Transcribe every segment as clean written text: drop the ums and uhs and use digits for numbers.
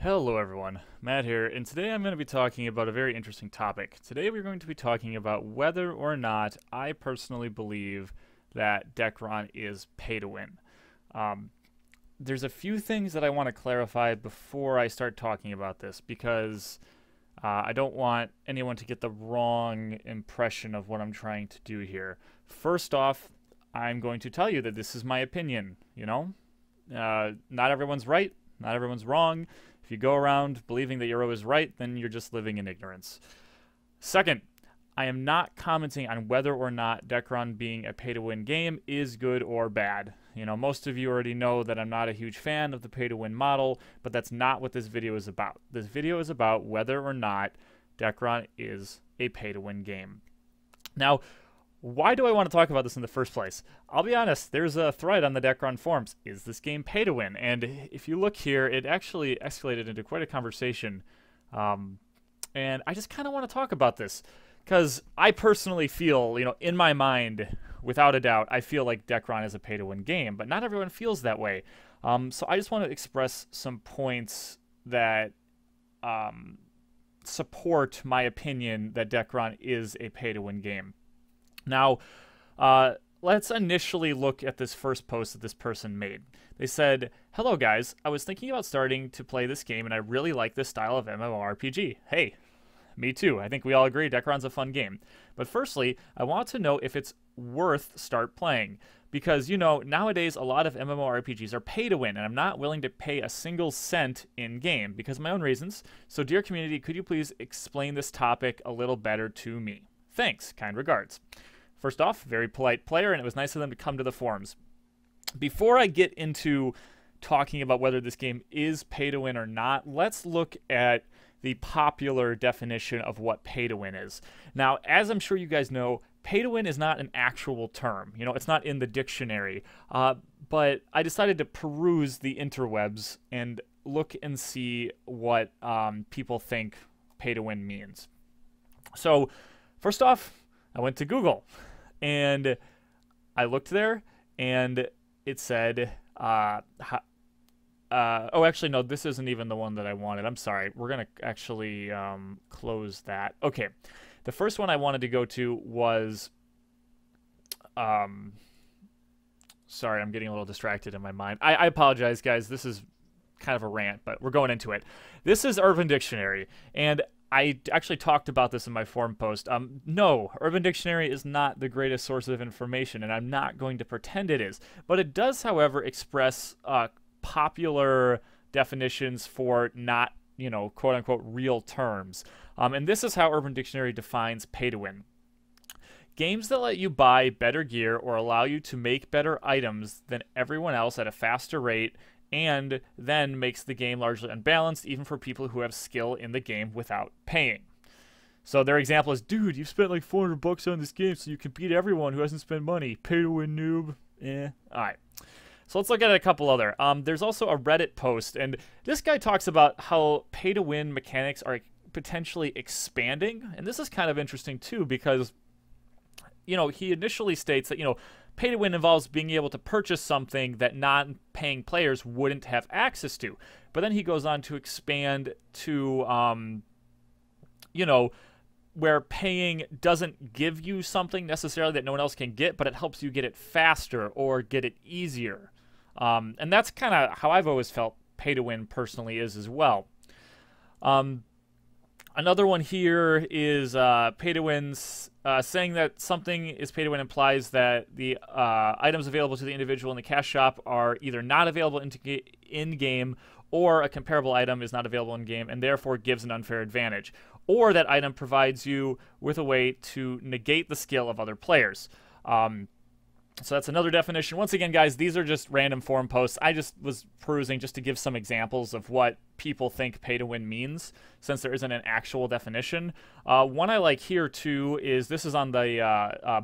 Hello everyone, Matt here, and today I'm going to be talking about a very interesting topic. Today we're going to be talking about whether or not I personally believe that Dekaron is pay to win. There's a few things that I want to clarify before I start talking about this because I don't want anyone to get the wrong impression of what I'm trying to do here. First off, I'm going to tell you that this is my opinion, not everyone's right, not everyone's wrong. If you go around believing that you're always right, then you're just living in ignorance. Second, I am not commenting on whether or not Dekaron being a pay-to-win game is good or bad. Most of you already know that I'm not a huge fan of the pay-to-win model, but that's not what this video is about. This video is about whether or not Dekaron is a pay-to-win game. Now, why do I want to talk about this in the first place? I'll be honest, there's a thread on the Dekaron forums. Is this game pay to win? And if you look here, it actually escalated into quite a conversation. And I just kind of want to talk about this because I personally feel, in my mind, without a doubt, I feel like Dekaron is a pay to win game, but not everyone feels that way. So I just want to express some points that support my opinion that Dekaron is a pay to win game. Now, let's initially look at this first post that this person made. They said, "Hello guys, I was thinking about starting to play this game and I really like this style of MMORPG. Hey, me too. I think we all agree Dekaron's a fun game. But firstly, I want to know if it's worth start playing. Because, nowadays a lot of MMORPGs are pay to win and I'm not willing to pay a single cent in-game because of my own reasons. So dear community, could you please explain this topic a little better to me? Thanks, kind regards." First off, very polite player, and it was nice of them to come to the forums. Before I get into talking about whether this game is pay to win or not, let's look at the popular definition of what pay to win is. Now, as I'm sure you guys know, pay to win is not an actual term. It's not in the dictionary. But I decided to peruse the interwebs and look and see what people think pay to win means. So, first off, I went to Google. And I looked there, and it said, oh, actually, no, this isn't even the one that I wanted. I'm sorry. We're going to actually close that. Okay. The first one I wanted to go to was, sorry, I'm getting a little distracted in my mind. I apologize, guys. This is kind of a rant, but we're going into it. This is Urban Dictionary, and I actually talked about this in my forum post. No, Urban Dictionary is not the greatest source of information, and I'm not going to pretend it is. But it does, however, express popular definitions for not, quote-unquote, real terms. And this is how Urban Dictionary defines pay-to-win. Games that let you buy better gear or allow you to make better items than everyone else at a faster rate and then makes the game largely unbalanced, even for people who have skill in the game without paying. So their example is, dude, you spent like $400 on this game, so you can beat everyone who hasn't spent money. Pay to win, noob. Alright. So let's look at a couple other. There's also a Reddit post, and this guy talks about how pay to win mechanics are potentially expanding. And this is kind of interesting too, because, he initially states that, pay to win involves being able to purchase something that non-paying players wouldn't have access to. But then he goes on to expand to, where paying doesn't give you something necessarily that no one else can get, but it helps you get it faster or get it easier. And that's kind of how I've always felt pay to win personally is as well. Another one here is pay to wins. Saying that something is pay to win implies that the items available to the individual in the cash shop are either not available in-game or a comparable item is not available in-game and therefore gives an unfair advantage. Or that item provides you with a way to negate the skill of other players. So that's another definition. Once again, guys, these are just random forum posts. I just was perusing just to give some examples of what people think pay to win means, since there isn't an actual definition. One I like here, too, is this is on the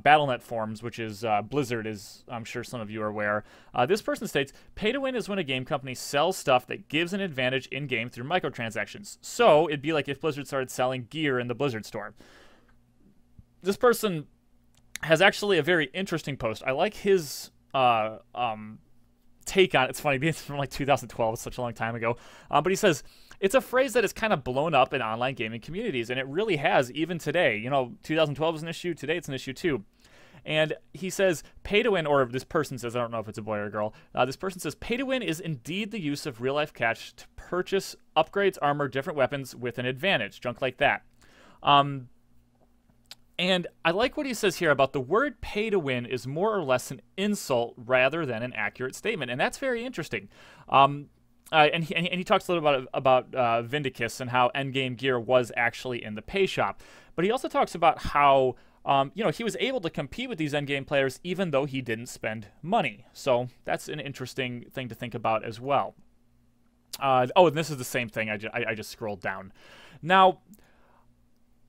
BattleNet forums, which is Blizzard, as I'm sure some of you are aware. This person states, pay to win is when a game company sells stuff that gives an advantage in-game through microtransactions. So it'd be like if Blizzard started selling gear in the Blizzard store. This person has actually a very interesting post. I like his take on it. It's funny, it's from like 2012, it's such a long time ago. But he says, it's a phrase that is kind of blown up in online gaming communities, and it really has even today. You know, 2012 is an issue. Today it's an issue too. And he says, pay to win, or this person says, I don't know if it's a boy or a girl. This person says, pay to win is indeed the use of real-life cash to purchase upgrades, armor, different weapons with an advantage, junk like that. And I like what he says here about the word pay to win is more or less an insult rather than an accurate statement. And that's very interesting. And he talks a little about Vindicus and how endgame gear was actually in the pay shop. But he also talks about how he was able to compete with these endgame players even though he didn't spend money. So that's an interesting thing to think about as well. And this is the same thing. I just scrolled down. Now,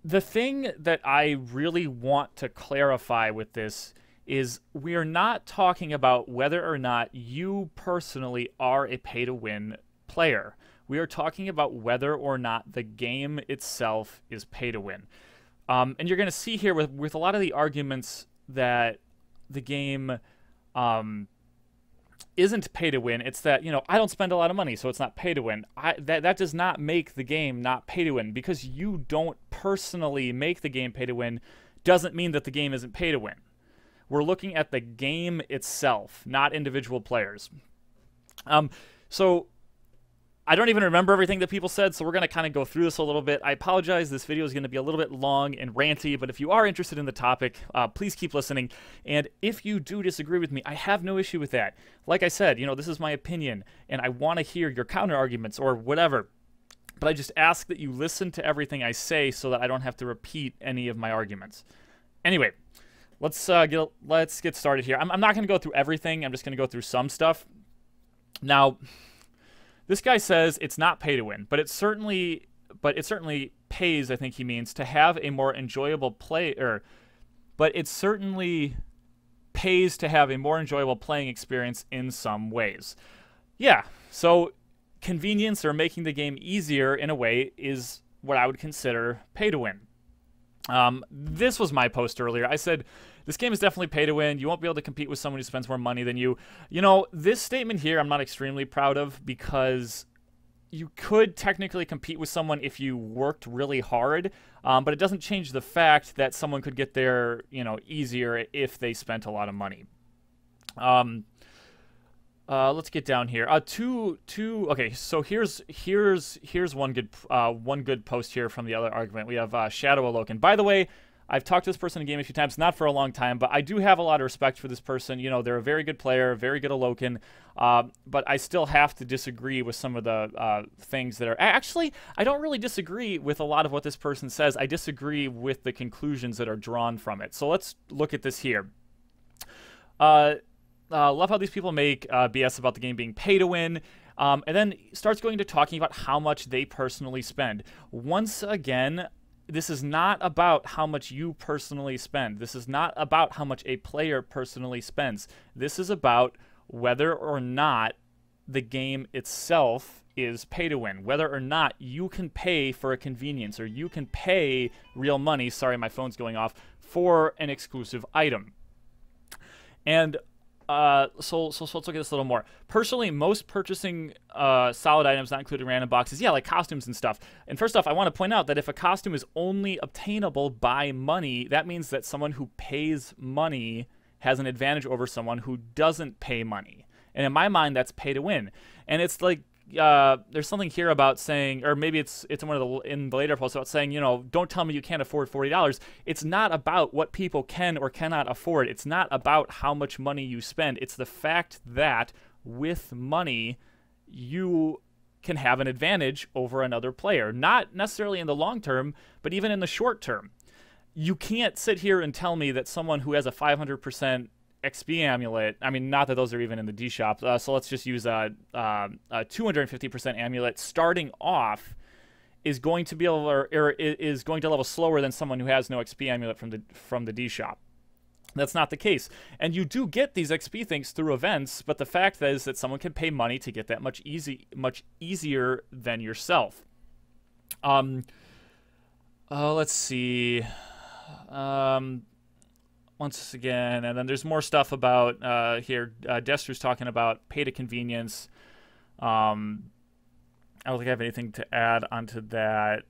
the thing that I really want to clarify with this is we are not talking about whether or not you personally are a pay-to-win player. We are talking about whether or not the game itself is pay-to-win. And you're going to see here with a lot of the arguments that the game isn't pay to win. It's that, I don't spend a lot of money, so it's not pay to win. That does not make the game not pay to win. Because you don't personally make the game pay to win doesn't mean that the game isn't pay to win. We're looking at the game itself, not individual players. So I don't even remember everything that people said, so we're going to kind of go through this a little bit. I apologize, this video is going to be a little bit long and ranty, but if you are interested in the topic, please keep listening. And if you do disagree with me, I have no issue with that. Like I said, this is my opinion, and I want to hear your counter arguments or whatever. But I just ask that you listen to everything I say so that I don't have to repeat any of my arguments. Anyway, let's get started here. I'm not going to go through everything. I'm just going to go through some stuff. Now, this guy says it's not pay to win, but it certainly pays, I think he means, to have a more enjoyable but it certainly pays to have a more enjoyable playing experience in some ways. Yeah, so convenience or making the game easier in a way is what I would consider pay to win. This was my post earlier. I said, this game is definitely pay to win. You won't be able to compete with someone who spends more money than you. This statement here I'm not extremely proud of because you could technically compete with someone if you worked really hard, but it doesn't change the fact that someone could get there, easier if they spent a lot of money. Let's get down here. Okay, so here's one good post here from the other argument. We have Shadow Alokin. By the way, I've talked to this person in game a few times, not for a long time, but I do have a lot of respect for this person. They're a very good player, very good Alokin, but I still have to disagree with some of the things that are... Actually, I don't really disagree with a lot of what this person says. I disagree with the conclusions that are drawn from it. So let's look at this here. Love how these people make BS about the game being pay to win, and then starts going to talking about how much they personally spend. Once again, this is not about how much you personally spend. This is not about how much a player personally spends. This is about whether or not the game itself is pay to win, whether or not you can pay for a convenience or you can pay real money, sorry, my phone's going off, for an exclusive item. And so let's look at this a little more. Personally, most purchasing solid items, not including random boxes, yeah, like costumes and stuff. And first off, I want to point out that if a costume is only obtainable by money, that means that someone who pays money has an advantage over someone who doesn't pay money. And in my mind, that's pay to win. And it's like, there's something here about saying, or maybe it's in the later post about saying, don't tell me you can't afford $40. It's not about what people can or cannot afford. It's not about how much money you spend. It's the fact that with money, you can have an advantage over another player. Not necessarily in the long term, but even in the short term. You can't sit here and tell me that someone who has a 500% XP amulet, I mean, not that those are even in the D shop, so let's just use a 250% amulet starting off is going to be able, or is going to level slower than someone who has no XP amulet from the D shop. That's not the case. And you do get these XP things through events, but the fact is that someone can pay money to get that much easier than yourself. Let's see. Once again, and then there's more stuff about here. Destru's talking about pay to convenience. I don't think I have anything to add onto that.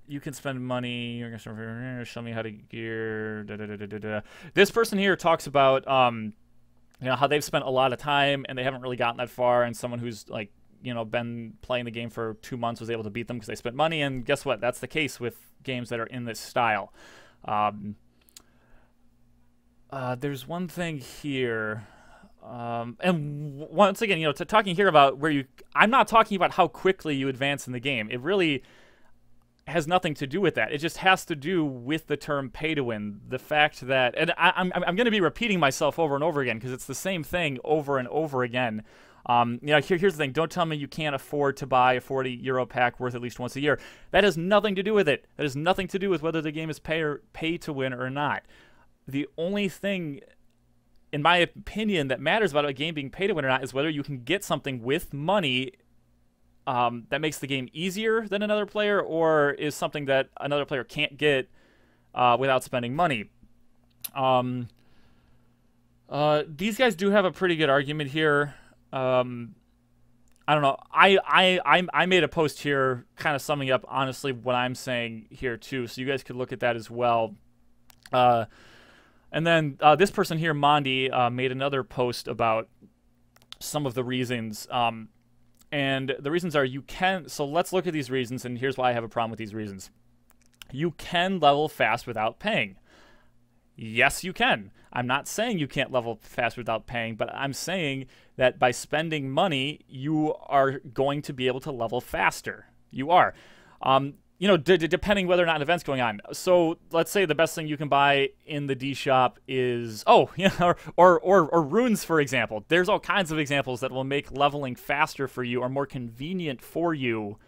You can spend money. You're gonna show me how to gear. Da, da, da, da, da, da. This person here talks about how they've spent a lot of time and they haven't really gotten that far, and someone who's like been playing the game for 2 months was able to beat them because they spent money. And guess what? That's the case with games that are in this style. There's one thing here. And once again, talking here about I'm not talking about how quickly you advance in the game. It really has nothing to do with that. It just has to do with the term pay to win. The fact that, and I'm going to be repeating myself over and over again because it's the same thing over and over again. Here's the thing. Don't tell me you can't afford to buy a €40 pack worth at least once a year. That has nothing to do with it. That has nothing to do with whether the game is pay to win or not. The only thing, in my opinion, that matters about a game being pay to win or not is whether you can get something with money that makes the game easier than another player, or is something that another player can't get without spending money. These guys do have a pretty good argument here. I don't know. I made a post here kind of summing up honestly what I'm saying here too, so you guys could look at that as well. And then this person here, Mondi, made another post about some of the reasons. And the reasons are so let's look at these reasons, and here's why I have a problem with these reasons. You can level fast without paying. Yes, you can. I'm not saying you can't level fast without paying, but I'm saying that by spending money, you are going to be able to level faster. You are. Depending whether or not an event's going on. So let's say the best thing you can buy in the D shop is, or runes, for example. There's all kinds of examples that will make leveling faster for you or more convenient for you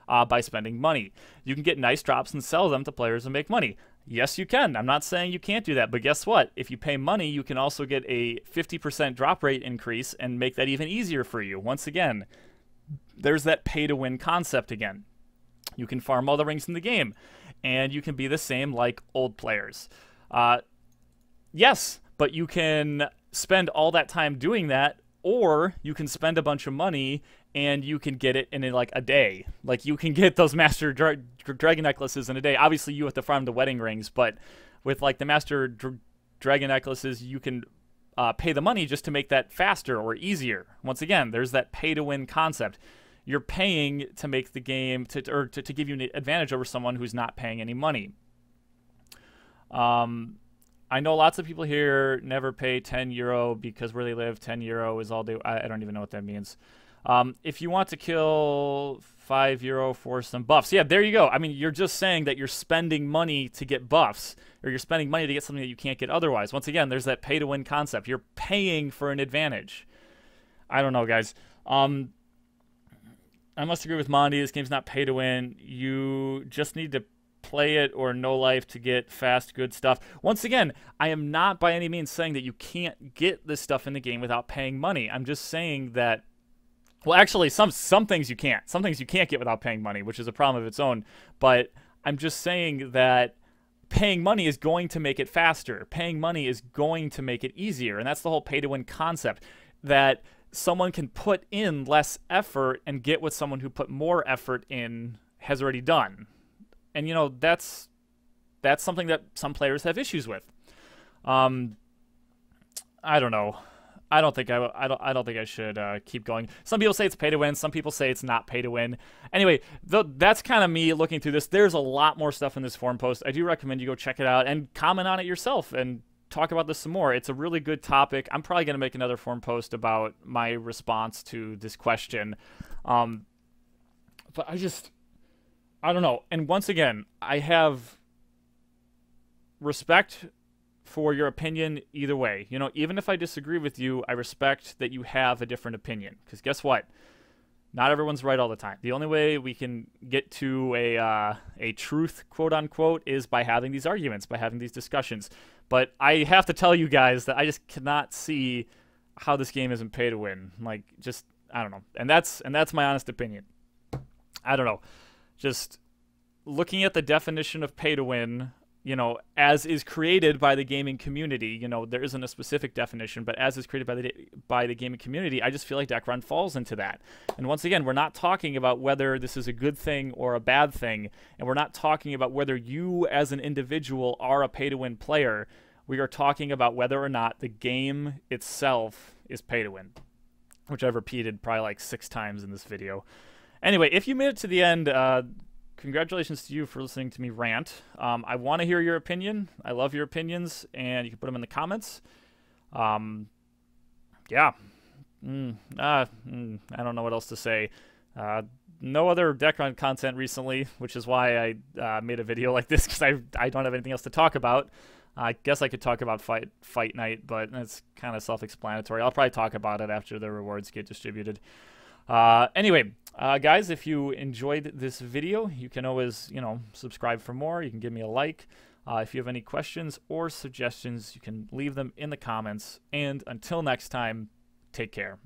by spending money. You can get nice drops and sell them to players and make money. Yes, you can. I'm not saying you can't do that, but guess what? If you pay money, you can also get a 50% drop rate increase and make that even easier for you. Once again, there's that pay-to-win concept again. You can farm all the rings in the game, and you can be the same like old players. Yes, but you can spend all that time doing that, or you can spend a bunch of money and you can get it in like a day. Like you can get those Master Dragon necklaces in a day. Obviously, you have to farm the wedding rings, but with like the Master Dragon necklaces, you can pay the money just to make that faster or easier. Once again, there's that pay-to-win concept. You're paying to make the game, to give you an advantage over someone who's not paying any money. I know lots of people here never pay €10 because where they live, €10 is all they. I don't even know what that means. If you want to kill €5 for some buffs, yeah, there you go. I mean, you're just saying that you're spending money to get buffs, or you're spending money to get something that you can't get otherwise. Once again, there's that pay-to-win concept. You're paying for an advantage. I don't know, guys. I must agree with Mondi. This game's not pay to win. You just need to play it or no life to get fast, good stuff. Once again, I am not by any means saying that you can't get this stuff in the game without paying money. I'm just saying that, well, actually, some things you can't. Some things you can't get without paying money, which is a problem of its own. But I'm just saying that paying money is going to make it faster. Paying money is going to make it easier. And that's the whole pay-to-win concept, that someone can put in less effort and get what someone who put more effort in has already done. And that's something that some players have issues with. I don't know. I don't think I should keep going. Some people say it's pay to win. Some people say it's not pay to win. Anyway, that's kind of me looking through this. There's a lot more stuff in this forum post. I do recommend you go check it out and comment on it yourself and talk about this some more. It's a really good topic. I'm probably going to make another forum post about my response to this question. But I don't know. And once again, I have respect for your opinion either way. Even if I disagree with you, I respect that you have a different opinion. Because guess what? Not everyone's right all the time. The only way we can get to a truth, quote unquote, is by having these arguments, by having these discussions. But I have to tell you guys that I just cannot see how this game isn't pay to win. Like, just, I don't know. And that's my honest opinion. I don't know. Just looking at the definition of pay to win, you know, as is created by the gaming community. You know, there isn't a specific definition, but as is created by the gaming community, I just feel like Dekaron falls into that. And once again, we're not talking about whether this is a good thing or a bad thing, and we're not talking about whether you as an individual are a pay-to-win player. We are talking about whether or not the game itself is pay-to-win, which I've repeated probably like 6 times in this video. Anyway, if you made it to the end, congratulations to you for listening to me rant. I want to hear your opinion. I love your opinions, and you can put them in the comments. Yeah. I don't know what else to say. No other Dekaron content recently, which is why I made a video like this, because I don't have anything else to talk about. I guess I could talk about fight night, but it's kind of self-explanatory. I'll probably talk about it after the rewards get distributed. Anyway, guys, if you enjoyed this video, you can always, you know, subscribe for more. You can give me a like. If you have any questions or suggestions, you can leave them in the comments. And until next time, take care.